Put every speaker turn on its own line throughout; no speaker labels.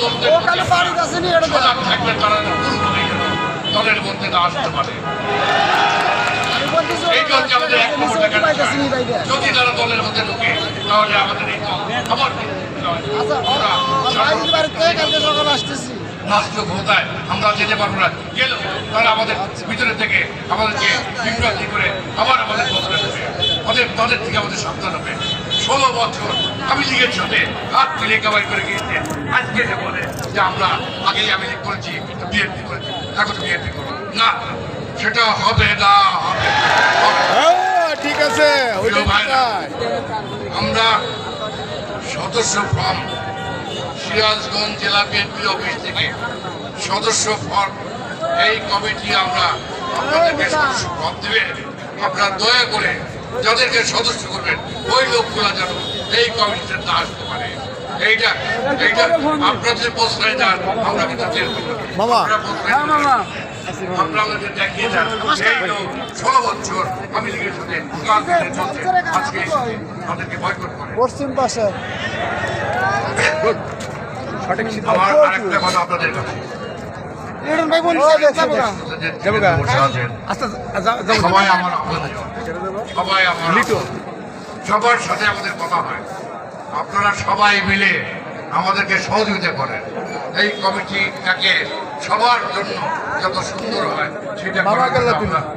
দলদের সজাগ থাকলে তারা কোনোভাবেই যেন দলের মধ্যে না আসতে পারে। এই দলকে আমাদের এক নম্বর টাকা যদি তারা দলের মধ্যে ঢুকে তাহলে আমাদের এই দল আবার রাষ্ট্র ক্ষমতায় আমরা যেতে পারবো না, গেলেও তারা আমাদের ভিতরে থেকে আমাদেরকে বিভ্রান্তি করে আবার আমাদের বদলে দেবে, তাদের থেকে আমাদের সাবধান হবে। 16 বছর আমি লীগের সাথে হাত মিলে কামাই করে গিয়েছে, আজকে যে বলে যে আমরা আগেই আমি লীগ করেছি, বিএনপি করেছি, এখন বিএনপি করবো না, সেটা হবে না।
ঠিক আছে,
আমরা সদস্য ফর্ম সিরাজগঞ্জ জেলা বিএনপি অফিস থেকে সদস্য ফর্ম এই কমিটি আমরা আপনাদেরকে সদস্য ফর্ম দেবে। আপনারা দয়া করে যাদেরকে সদস্য করবেন ওই লোকগুলা যেন এই কমিটিতে না আসতে পারে। এইটা আপনাদের প্রশ্রয় দেন, আমরা কিন্তু আপনাদের দেখিয়ে দেন এই লোক 16 বছর আমি লীগের সাথে চলছে, আজকে তাদেরকে বয়কট করে।
পশ্চিম পাশে
আমার আরেকটা কথা আপনাদের কাছে, সবাই আমার সবার সাথে আমাদের কথা হয়, আপনারা সবাই মিলে আমাদেরকে সহযোগিতা করেন। এই কমিটিটাকে সবার জন্য যত সুন্দর হয় সেটা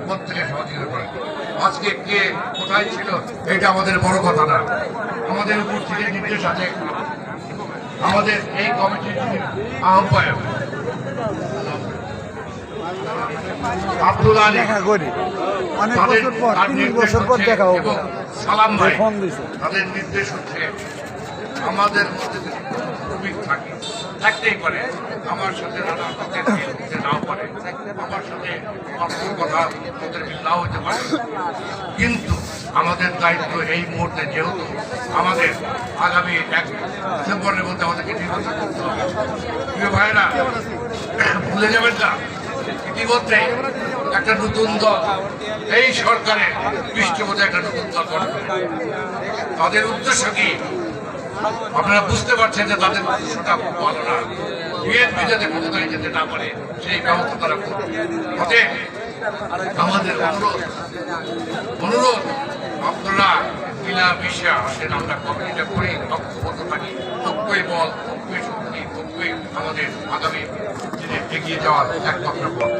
প্রত্যেকে সহযোগিতা করেন। আজকে কে কোথায় ছিল এটা আমাদের বড় কথা না, আমাদের উপর থেকে নির্দেশ আছে। আমাদের এই কমিটির আহ্বায়ক আব্দুল আলী
দেখা করি অনেক বছর পর, 3 বছর পর দেখা হবে।
সালাম ভাই
ফোন দিছে,
তাদের নির্দেশ হচ্ছে আমাদের মধ্যে যদি শ্রমিক থাকে, থাকতেই পারে, আমার সাথে নানা কথার মিল হতে নাও পারে, আমার সাথে অল্প কথা ওদের মিল নাও হতে পারে, কিন্তু আমাদের দায়িত্ব এই মুহূর্তে যেহেতু আমাদের আগামী 1 ডিসেম্বরের মধ্যে আমাদেরকে নির্বাচন করতে হবে। প্রিয় ভাইয়েরা, ভুলে যাবেন না ইতিমধ্যে একটা নতুন দল এই সরকারের পৃষ্ঠপোষে একটা নতুন দল গঠন করে। তাদের উদ্দেশ্য কি আপনারা বুঝতে পারছেন যে তাদের উদ্দেশ্যটা খুব ভালো না, বিএনপি যাতে ক্ষমতায় যেতে না পারে সেই ব্যবস্থা তারা করবে। অতএব আমাদের অনুরোধ আপনারা মিলামিশে আসেন, আমরা কমিটিটা করি, ঐক্যবদ্ধ থাকি, ঐক্যই বল, ঐক্যই শক্তি, ঐক্যই আমাদের আগামী দিনে এগিয়ে যাওয়ার একমাত্র পথ।